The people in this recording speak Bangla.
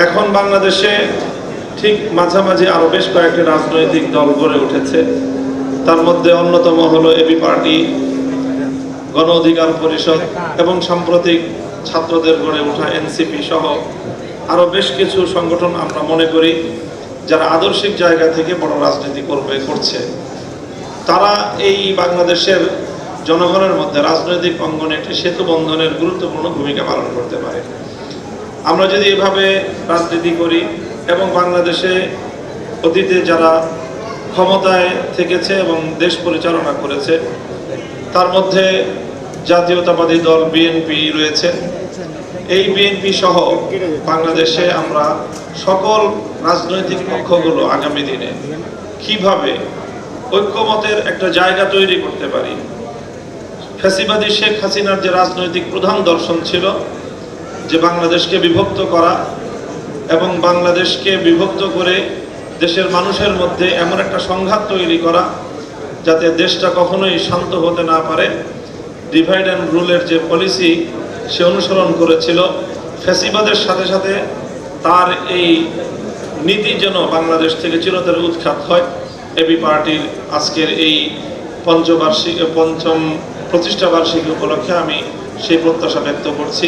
এখন বাংলাদেশে ঠিক মাঝামাঝি আরো বেশ কয়েকটি রাজনৈতিক দল গড়ে উঠেছে। তার মধ্যে অন্যতম হলো এবি পার্টি, গণ অধিকার পরিষদ এবং সাম্প্রতিক ছাত্রদের গড়ে ওঠা এনসিপি সহ আরো বেশ কিছু সংগঠন আমরা মনে করি যারা আদর্শিক জায়গা থেকে বড় রাজনীতি করছে। তারা এই বাংলাদেশের জনগণের মধ্যে রাজনৈতিক অঙ্গনে একটি সেতু বন্ধনের গুরুত্বপূর্ণ ভূমিকা পালন করতে পারে। আমরা যদি এভাবে রাজনীতি করি এবং বাংলাদেশে অতীতে যারা ক্ষমতায় থেকেছে এবং দেশ পরিচালনা করেছে তার মধ্যে জাতীয়তাবাদী দল বিএনপি রয়েছে, এই বিএনপি সহ বাংলাদেশে আমরা সকল রাজনৈতিক পক্ষগুলো আগামী দিনে কিভাবে ঐক্যমতের একটা জায়গা তৈরি করতে পারি। ফ্যাসিবাদী শেখ হাসিনার যে রাজনৈতিক প্রধান দর্শন ছিল যে বাংলাদেশকে বিভক্ত করা এবং বাংলাদেশকে বিভক্ত করে দেশের মানুষের মধ্যে এমন একটা সংঘাত তৈরি করা যাতে দেশটা কখনোই শান্ত হতে না পারে, ডিভাইড অ্যান্ড রুলের যে পলিসি সে অনুসরণ করেছিল, ফ্যাসিবাদের সাথে সাথে তার এই নীতি যেন বাংলাদেশ থেকে চিরতরে উৎখাত হয়। এবি পার্টির আজকের এই পঞ্চম প্রতিষ্ঠা বার্ষিকী উপলক্ষে আমি সেই প্রত্যাশা ব্যক্ত করছি।